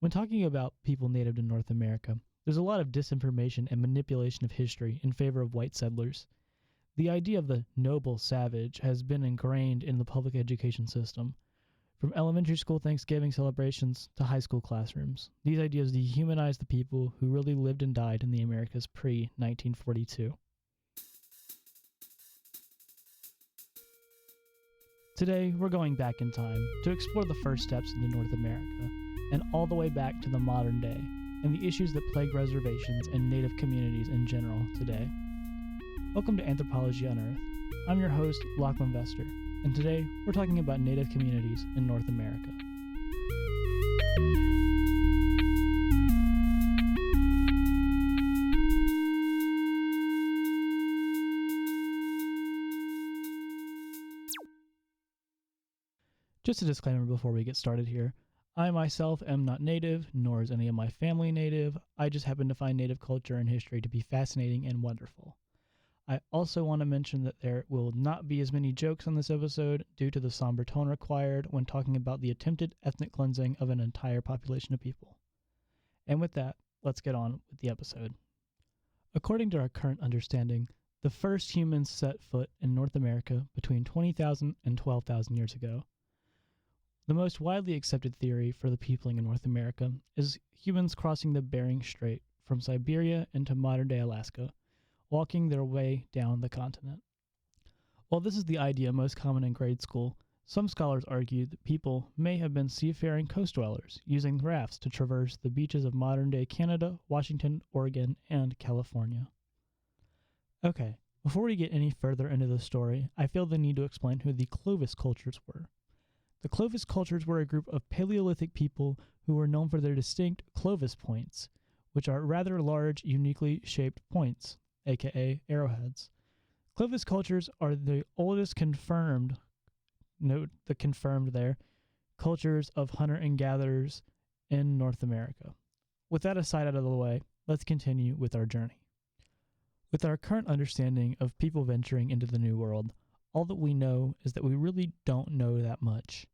When talking about people native to North America, there's a lot of disinformation and manipulation of history in favor of white settlers. The idea of the noble savage has been ingrained in the public education system. From elementary school Thanksgiving celebrations to high school classrooms, these ideas dehumanize the people who really lived and died in the Americas pre-1942. Today, we're going back in time to explore the first steps into North America, and all the way back to the modern day, and the issues that plague reservations and Native communities in general today. Welcome to AnthroPawlogy Unearthed. I'm your host, Lachlan Vester, and today we're talking about Native communities in North America. Just a disclaimer before we get started here. I myself am not Native, nor is any of my family Native. I just happen to find Native culture and history to be fascinating and wonderful. I also want to mention that there will not be as many jokes on this episode due to the somber tone required when talking about the attempted ethnic cleansing of an entire population of people. And with that, let's get on with the episode. According to our current understanding, the first humans set foot in North America between 20,000 and 12,000 years ago. The most widely accepted theory for the peopling in North America is humans crossing the Bering Strait from Siberia into modern-day Alaska, walking their way down the continent. While this is the idea most common in grade school, some scholars argue that people may have been seafaring coast dwellers, using rafts to traverse the beaches of modern-day Canada, Washington, Oregon, and California. Okay, before we get any further into the story, I feel the need to explain who the Clovis cultures were. The Clovis cultures were a group of Paleolithic people who were known for their distinct Clovis points, which are rather large, uniquely shaped points, aka arrowheads. Clovis cultures are the oldest confirmed, note the confirmed there, cultures of hunter and gatherers in North America. With that aside out of the way, let's continue with our journey. With our current understanding of people venturing into the New World, all that we know is that we really don't know that much.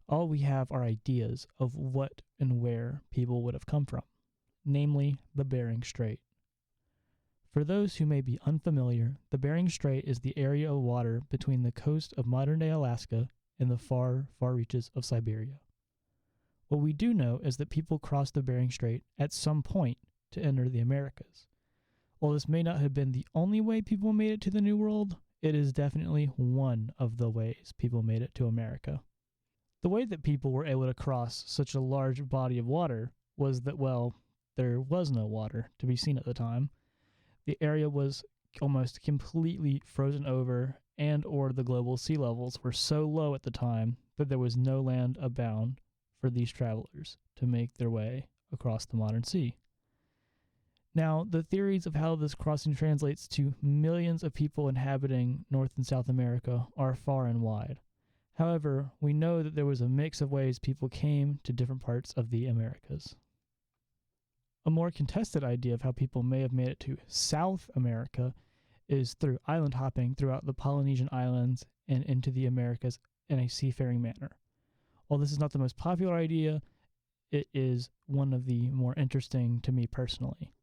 All we have are ideas of what and where people would have come from, namely the Bering Strait. For those who may be unfamiliar, the Bering Strait is the area of water between the coast of modern-day Alaska and the far, far reaches of Siberia. What we do know is that people crossed the Bering Strait at some point to enter the Americas. While this may not have been the only way people made it to the New World, it is definitely one of the ways people made it to America. The way that people were able to cross such a large body of water was that, well, there was no water to be seen at the time. The area was almost completely frozen over, and or the global sea levels were so low at the time that there was no land abound for these travelers to make their way across the modern sea. Now, the theories of how this crossing translates to millions of people inhabiting North and South America are far and wide. However, we know that there was a mix of ways people came to different parts of the Americas. A more contested idea of how people may have made it to South America is through island hopping throughout the Polynesian islands and into the Americas in a seafaring manner. While this is not the most popular idea, it is one of the more interesting to me personally.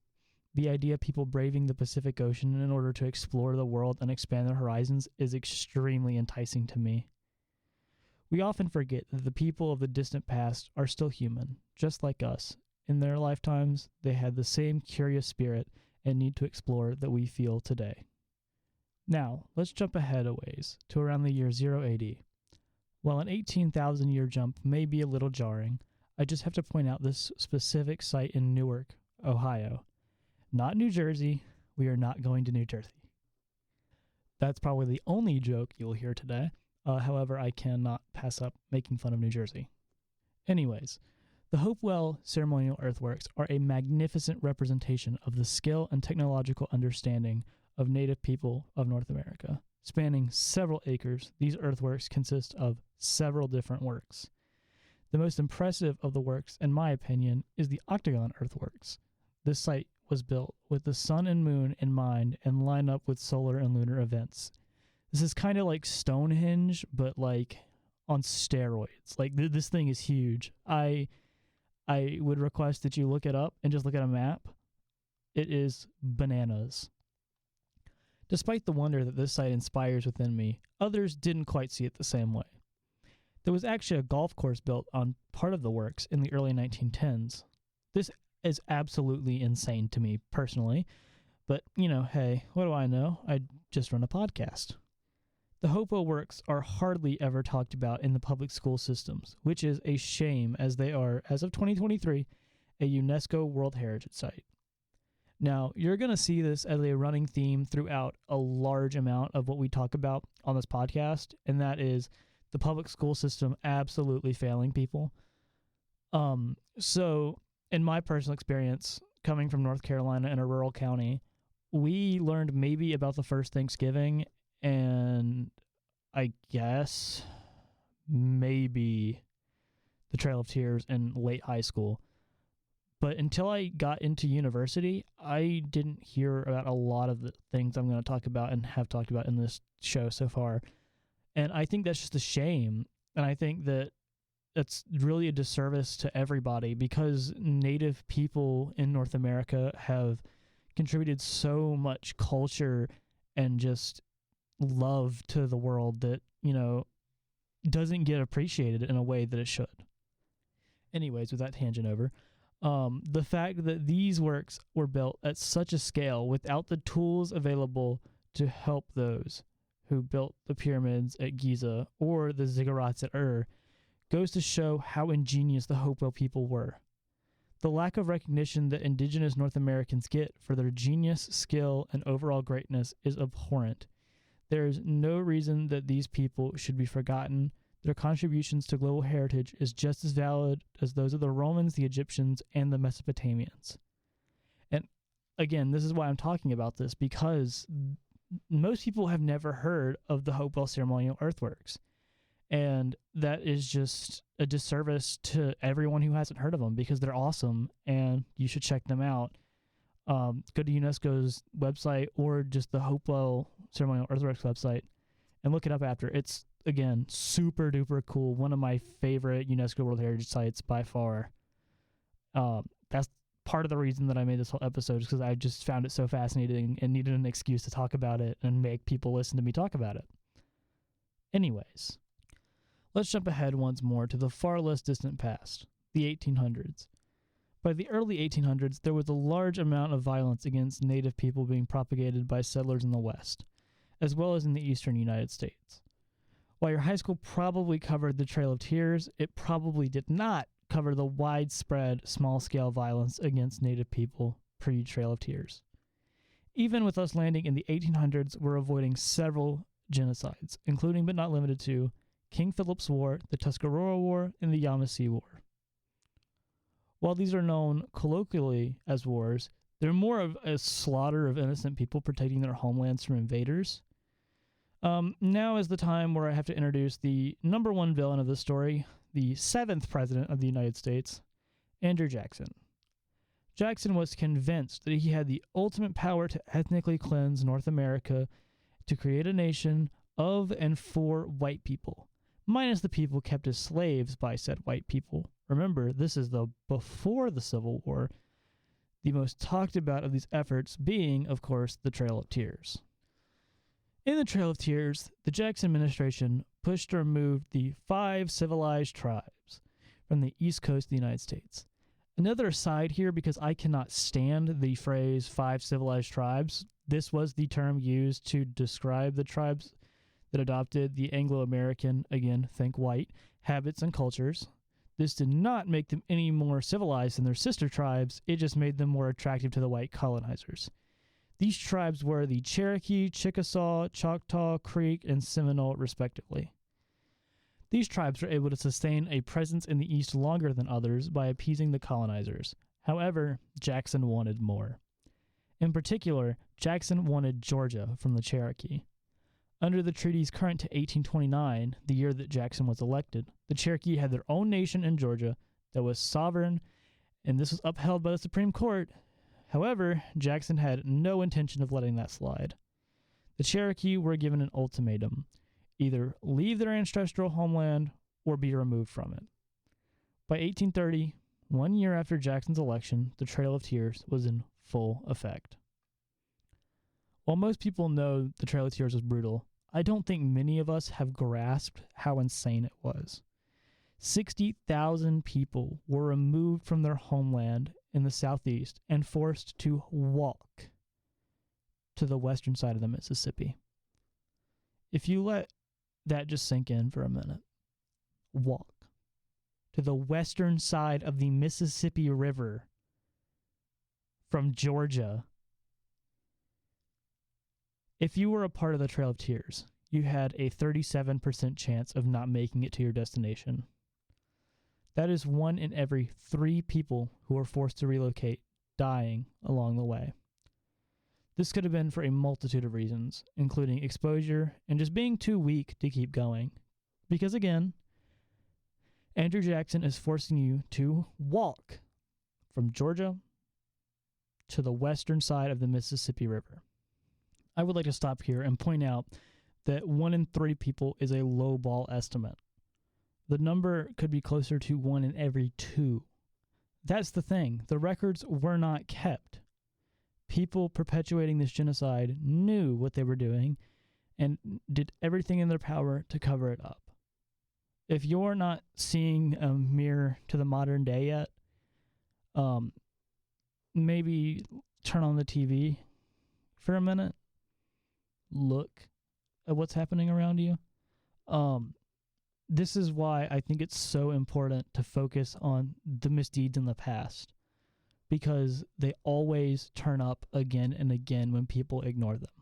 The idea of people braving the Pacific Ocean in order to explore the world and expand their horizons is extremely enticing to me. We often forget that the people of the distant past are still human, just like us. In their lifetimes, they had the same curious spirit and need to explore that we feel today. Now, let's jump ahead a ways to around the year 0 AD. While an 18,000-year jump may be a little jarring, I just have to point out this specific site in Newark, Ohio. Not New Jersey. We are not going to New Jersey. That's probably the only joke you'll hear today. However, I cannot pass up making fun of New Jersey. Anyways, the Hopewell ceremonial earthworks are a magnificent representation of the skill and technological understanding of Native people of North America. Spanning several acres, these earthworks consist of several different works. The most impressive of the works, in my opinion, is the octagon earthworks. This site was built with the sun and moon in mind and lined up with solar and lunar events. This is kind of like Stonehenge, but like on steroids. Like this thing is huge. I I would request that you look it up and just look at a map. It is bananas. Despite the wonder that this site inspires within me, others didn't quite see it the same way. There was actually a golf course built on part of the works in the early 1910s. This is absolutely insane to me personally, but, hey, what do I know? I just run a podcast. The Hopewell works are hardly ever talked about in the public school systems, which is a shame as they are, as of 2023, a UNESCO World Heritage Site. Now, you're going to see this as a running theme throughout a large amount of what we talk about on this podcast, and that is the public school system absolutely failing people. So, in my personal experience, coming from North Carolina in a rural county, we learned maybe about the first Thanksgiving and I guess maybe the Trail of Tears in late high school. But until I got into university, I didn't hear about a lot of the things I'm going to talk about and have talked about in this show so far. And I think that's just a shame. And I think that it's really a disservice to everybody because Native people in North America have contributed so much culture and just love to the world that, doesn't get appreciated in a way that it should. Anyways, with that tangent over, the fact that these works were built at such a scale without the tools available to help those who built the pyramids at Giza or the ziggurats at Ur goes to show how ingenious the Hopewell people were. The lack of recognition that indigenous North Americans get for their genius, skill, and overall greatness is abhorrent. There is no reason that these people should be forgotten. Their contributions to global heritage is just as valid as those of the Romans, the Egyptians, and the Mesopotamians. And again, this is why I'm talking about this, because most people have never heard of the Hopewell ceremonial earthworks. And that is just a disservice to everyone who hasn't heard of them because they're awesome and you should check them out. Go to UNESCO's website or just the Hopewell ceremonial earthworks website and look it up after. It's, again, super duper cool. One of my favorite UNESCO World Heritage sites by far. That's part of the reason that I made this whole episode is because I just found it so fascinating and needed an excuse to talk about it and make people listen to me talk about it. Anyways, let's jump ahead once more to the far less distant past, the 1800s. By the early 1800s, there was a large amount of violence against Native people being propagated by settlers in the West, as well as in the eastern United States. While your high school probably covered the Trail of Tears, it probably did not cover the widespread, small-scale violence against Native people pre-Trail of Tears. Even with us landing in the 1800s, we're avoiding several genocides, including but not limited to King Philip's War, the Tuscarora War, and the Yamasee War. While these are known colloquially as wars, they're more of a slaughter of innocent people protecting their homelands from invaders. Now is the time where I have to introduce the number one villain of the story, the 7th President of the United States, Andrew Jackson. Jackson was convinced that he had the ultimate power to ethnically cleanse North America to create a nation of and for white people, minus the people kept as slaves by said white people. Remember, this is before the Civil War, the most talked about of these efforts being, of course, the Trail of Tears. In the Trail of Tears, the Jackson administration pushed to remove the 5 civilized tribes from the east coast of the United States. Another aside here, because I cannot stand the phrase 5 civilized tribes, this was the term used to describe the tribes that adopted the Anglo-American, again, think white, habits and cultures. This did not make them any more civilized than their sister tribes, it just made them more attractive to the white colonizers. These tribes were the Cherokee, Chickasaw, Choctaw, Creek, and Seminole, respectively. These tribes were able to sustain a presence in the East longer than others by appeasing the colonizers. However, Jackson wanted more. In particular, Jackson wanted Georgia from the Cherokee. Under the treaties current to 1829, the year that Jackson was elected, the Cherokee had their own nation in Georgia that was sovereign, and this was upheld by the Supreme Court. However, Jackson had no intention of letting that slide. The Cherokee were given an ultimatum: either leave their ancestral homeland or be removed from it. By 1830, 1 year after Jackson's election, the Trail of Tears was in full effect. While most people know the Trail of Tears was brutal, I don't think many of us have grasped how insane it was. 60,000 people were removed from their homeland in the Southeast and forced to walk to the western side of the Mississippi. If you let that just sink in for a minute, walk to the western side of the Mississippi River from Georgia. If you were a part of the Trail of Tears, you had a 37% chance of not making it to your destination. That is 1 in every 3 people who are forced to relocate dying along the way. This could have been for a multitude of reasons, including exposure and just being too weak to keep going. Because again, Andrew Jackson is forcing you to walk from Georgia to the western side of the Mississippi River. I would like to stop here and point out that 1 in 3 people is a lowball estimate. The number could be closer to 1 in every 2. That's the thing. The records were not kept. People perpetuating this genocide knew what they were doing and did everything in their power to cover it up. If you're not seeing a mirror to the modern day yet, maybe turn on the TV for a minute. Look at what's happening around you. This is why I think it's so important to focus on the misdeeds in the past, because they always turn up again and again when people ignore them.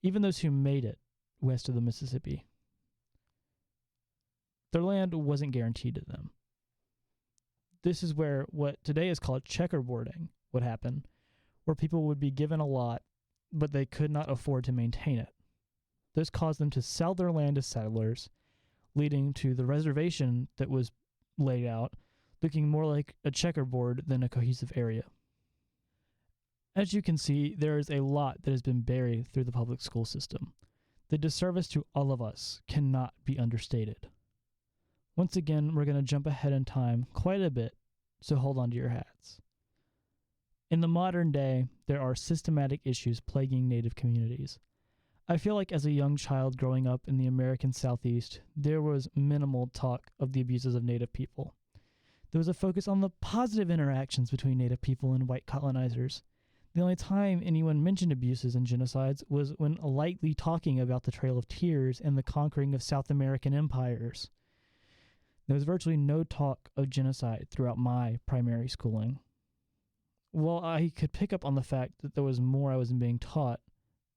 Even those who made it west of the Mississippi, their land wasn't guaranteed to them. This is where what today is called checkerboarding would happen, where people would be given a lot, but they could not afford to maintain it. This caused them to sell their land to settlers, leading to the reservation that was laid out looking more like a checkerboard than a cohesive area. As you can see, there is a lot that has been buried through the public school system. The disservice to all of us cannot be understated. Once again, we're going to jump ahead in time quite a bit, so hold on to your hats. In the modern day, there are systematic issues plaguing Native communities. I feel like as a young child growing up in the American Southeast, there was minimal talk of the abuses of Native people. There was a focus on the positive interactions between Native people and white colonizers. The only time anyone mentioned abuses and genocides was when lightly talking about the Trail of Tears and the conquering of South American empires. There was virtually no talk of genocide throughout my primary schooling. While I could pick up on the fact that there was more I was being taught,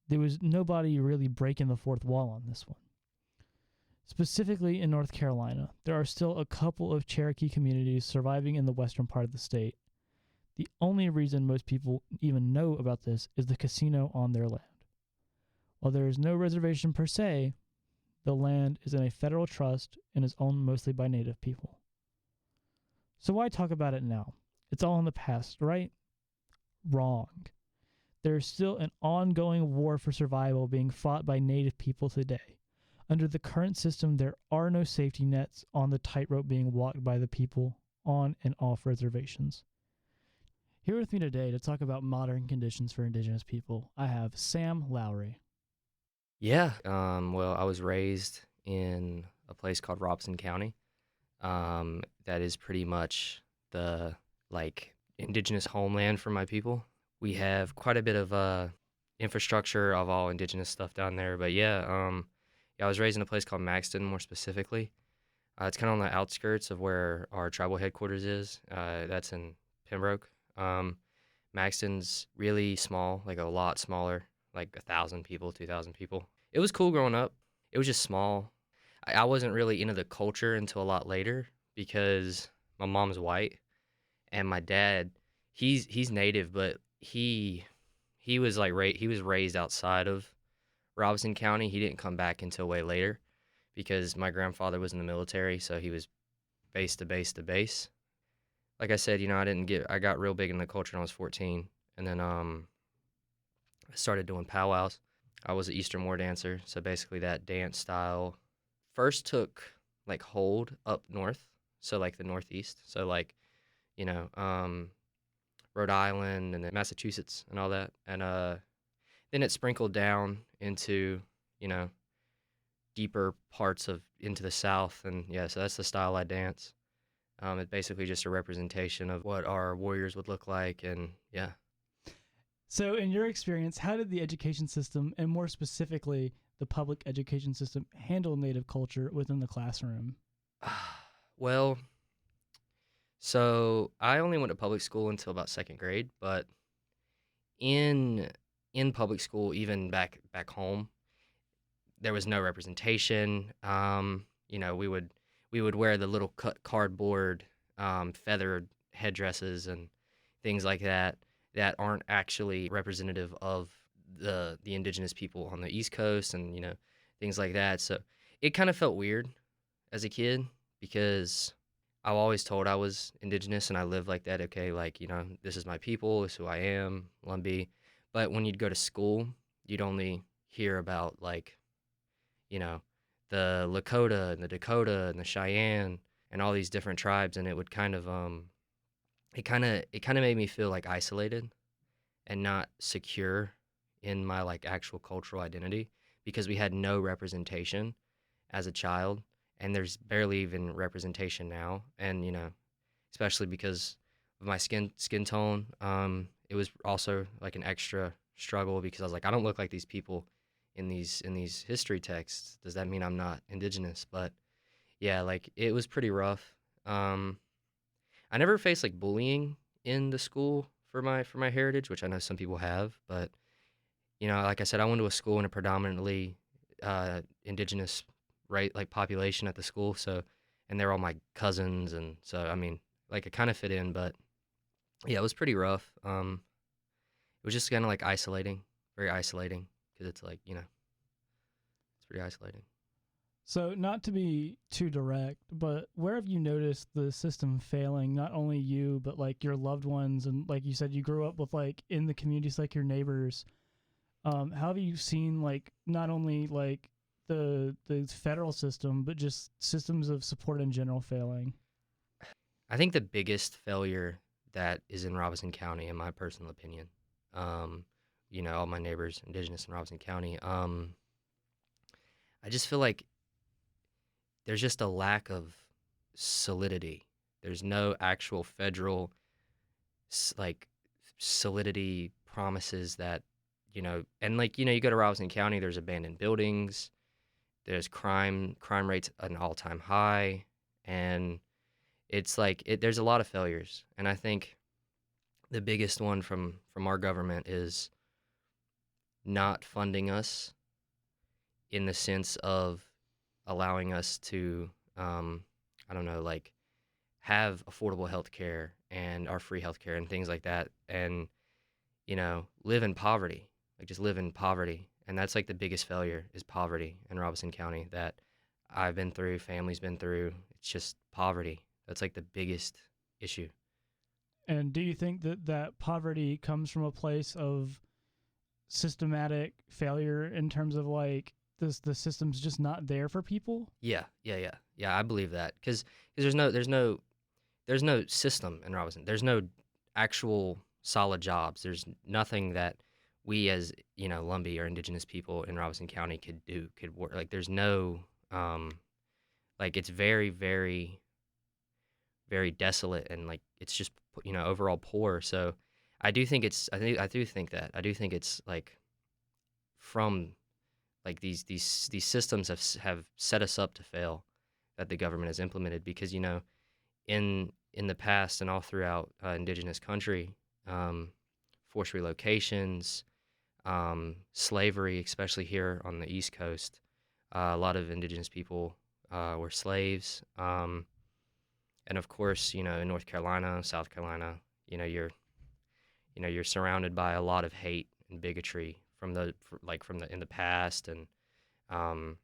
there was nobody really breaking the fourth wall on this one. Specifically in North Carolina, there are still a couple of Cherokee communities surviving in the western part of the state. The only reason most people even know about this is the casino on their land. While there is no reservation per se, the land is in a federal trust and is owned mostly by Native people. So why talk about it now? It's all in the past, right? Wrong. There is still an ongoing war for survival being fought by Native people today. Under the current system, there are no safety nets on the tightrope being walked by the people on and off reservations. Here with me today to talk about modern conditions for Indigenous people, I have Sam Lowry. Yeah. Well, I was raised in a place called Robeson County. That is pretty much the indigenous homeland for my people. We have quite a bit of infrastructure of all indigenous stuff down there. But I was raised in a place called Maxton, more specifically. It's kind of on the outskirts of where our tribal headquarters is. That's in Pembroke. Maxton's really small, like a lot smaller, like 1,000 people, 2,000 people. It was cool growing up. It was just small. I wasn't really into the culture until a lot later because my mom's white and my dad, he's Native, but he was he was raised outside of Robeson County. He didn't come back until way later because my grandfather was in the military, so he was base to base to base. Like I said, I got real big in the culture when I was 14, and then I started doing powwows. I was an Eastern war dancer, so basically that dance style first took hold up north so like the Northeast, so like you know, Rhode Island and then Massachusetts and all that, and then it sprinkled down into you know deeper parts of into the South, and yeah, so that's the style I dance. It's basically just a representation of what our warriors would look like, and yeah. So, in your experience, how did the education system, and more specifically, the public education system, handle Native culture within the classroom? Well, so I only went to public school until about second grade, but in in public school, even back home, there was no representation. We would wear the little cardboard feathered headdresses and things like that that aren't actually representative of the indigenous people on the East Coast and things like that. So it kind of felt weird as a kid because I was always told I was indigenous and I lived like that. Okay, like this is my people, this is who I am, Lumbee. But when you'd go to school, you'd only hear about like you know, the Lakota and the Dakota and the Cheyenne and all these different tribes, and it would kind of it kind of made me feel like isolated and not secure in my like actual cultural identity because we had no representation as a child, and there's barely even representation now, and especially because of my skin tone, it was also like an extra struggle because I was like, I don't look like these people in these history texts. Does that mean I'm not indigenous? But yeah, like it was pretty rough. Um, I never faced like bullying in the school for my heritage, which I know some people have. But like I said, I went to a school in a predominantly indigenous right like population at the school. So, and they're all my cousins, and so I mean, like it kind of fit in. But yeah, it was pretty rough. It was just kind of like isolating, very isolating, because it's like it's pretty isolating. So, not to be too direct, but where have you noticed the system failing? Not only you, but like your loved ones, and like you said, you grew up with like in the communities, like your neighbors. How have you seen like not only like the federal system, but just systems of support in general failing? I think the biggest failure that is in Robeson County, in my personal opinion, um, all my neighbors indigenous in Robeson County, I just feel like there's just a lack of solidity. There's no actual federal like solidity promises that and like you go to Robeson County, there's abandoned buildings, there's crime rates at an all-time high, and it's like there's a lot of failures, and I think the biggest one from our government is not funding us in the sense of allowing us to I don't know, like have affordable health care and our free health care and things like that, and live in poverty, like just live in poverty. And that's like the biggest failure is poverty in Robeson County that I've been through, family's been through. It's just poverty. That's like the biggest issue. And do you think that that poverty comes from a place of systematic failure in terms of like this the system's just not there for people? Yeah, yeah, yeah, yeah. I believe that because there's no system in Robinson. There's no actual solid jobs. There's nothing that we as Lumbee or Indigenous people in Robinson County could work. Like there's no like it's very very very desolate, and like it's just overall poor. So I do think that I do think it's like from like these systems have set us up to fail that the government has implemented because in the past and all throughout indigenous country, forced relocations, slavery, especially here on the East Coast, a lot of indigenous people were slaves, and of course in North Carolina, South Carolina, you're surrounded by a lot of hate and bigotry from the in the past, and um,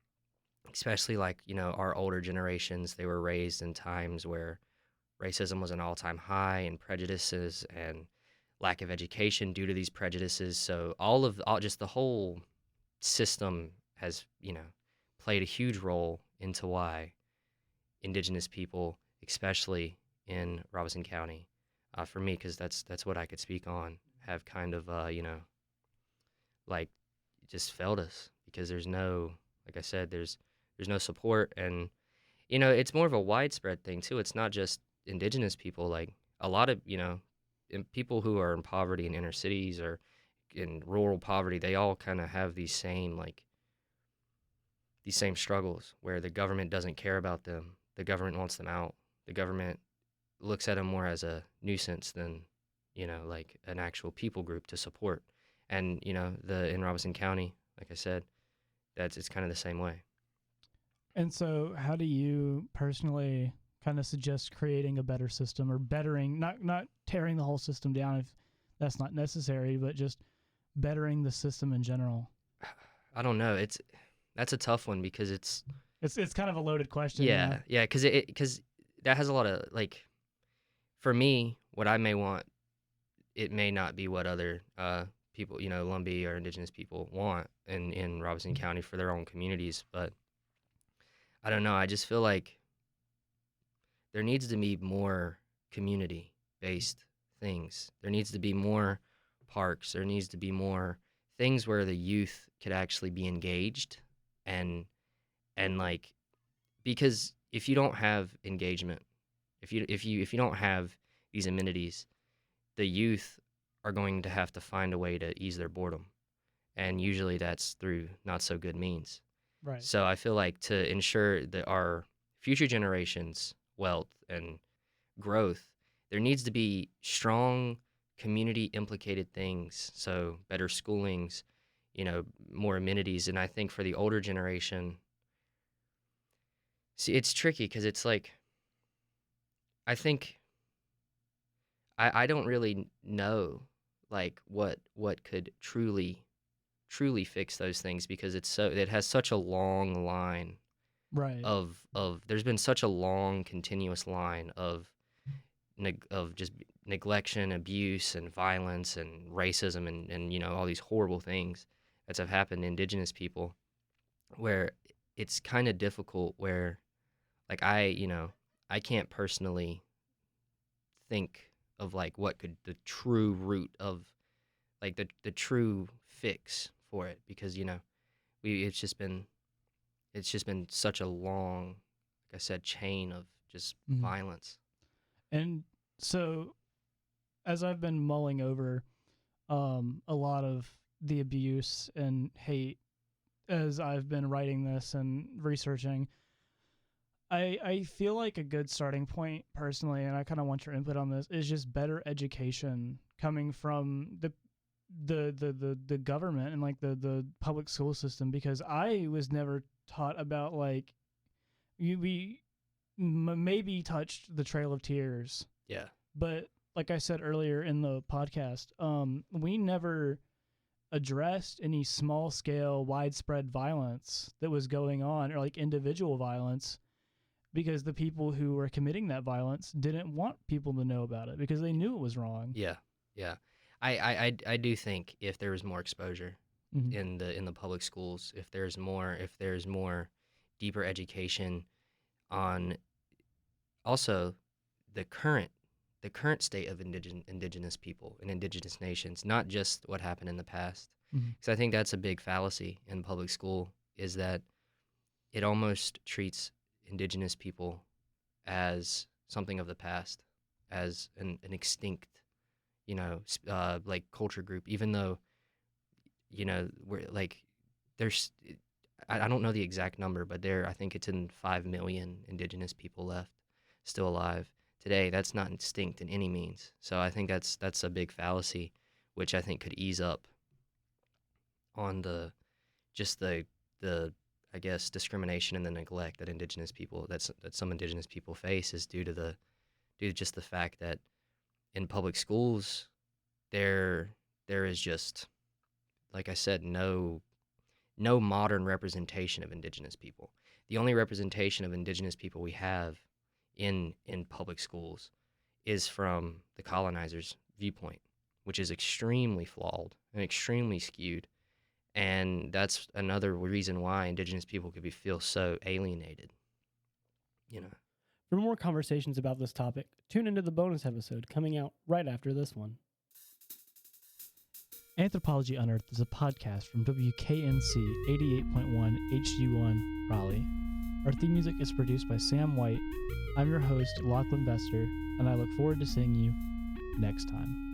especially like our older generations, they were raised in times where racism was an all-time high and prejudices and lack of education due to these prejudices. So all just the whole system has played a huge role into why indigenous people especially in Robeson County, for me, because that's what I could speak on, have kind of like just failed us because there's no, like I said, there's no support. And it's more of a widespread thing too. It's not just indigenous people. Like a lot of people who are in poverty in inner cities or in rural poverty, they all kind of have these same struggles where the government doesn't care about them. The government wants them out. The government looks at them more as a nuisance than, like an actual people group to support. And, the in Robeson County, like I said, it's kind of the same way. And so, how do you personally kind of suggest creating a better system or bettering, not tearing the whole system down if that's not necessary, but just bettering the system in general? I don't know. That's a tough one because It's kind of a loaded question. yeah, because that has a lot of like, for me, what I may want, it may not be what other people, Lumbee or indigenous people want in Robeson County for their own communities. But I don't know. I just feel like there needs to be more community based things. There needs to be more parks. There needs to be more things where the youth could actually be engaged and like, because if you don't have engagement, if you don't have these amenities, the youth are going to have to find a way to ease their boredom, and usually that's through not so good means. Right. So I feel like to ensure that our future generations' wealth and growth, there needs to be strong community implicated things. So better schoolings, more amenities. And I think for the older generation, see, it's tricky because it's like, I think I don't really know like what could truly fix those things, because it has such a long line Right. of there's been such a long continuous line of just neglection, abuse, and violence, and racism, and all these horrible things that have happened to indigenous people, where it's kind of difficult, where like I can't personally think of like what could the true root of like the true fix for it, because we it's just been such a long, like I said, chain of just Mhm. violence. And so, as I've been mulling over a lot of the abuse and hate as I've been writing this and researching, I feel like a good starting point personally, and I kind of want your input on this, is just better education coming from the government and like the public school system, because I was never taught about like we maybe touched the Trail of Tears, Yeah. but like I said earlier in the podcast, we never addressed any small scale widespread violence that was going on, or like individual violence, because the people who were committing that violence didn't want people to know about it because they knew it was wrong. Yeah. Yeah. I do think if there was more exposure Mm-hmm. in the public schools, if there's more deeper education on also the current state of indigenous people and indigenous nations, not just what happened in the past. Mm-hmm. Because I think that's a big fallacy in public school, is that it almost treats indigenous people as something of the past, as an extinct, like culture group, even though, we're like, there's, I don't know the exact number, but I think it's in 5 million indigenous people left still alive today. That's not extinct in any means. So I think that's a big fallacy, which I think could ease up on the I guess discrimination and the neglect that some indigenous people face, is due to just the fact that in public schools there is just, like I said, no modern representation of indigenous people. The only representation of indigenous people we have in public schools is from the colonizers' viewpoint, which is extremely flawed and extremely skewed. And that's another reason why indigenous people could feel so alienated. For more conversations about this topic, tune into the bonus episode coming out right after this one. AnthroPawlogy Unearthed is a podcast from WKNC 88.1 HD1 Raleigh. Our theme music is produced by Sam White. I'm your host, Lachlan Vester, and I look forward to seeing you next time.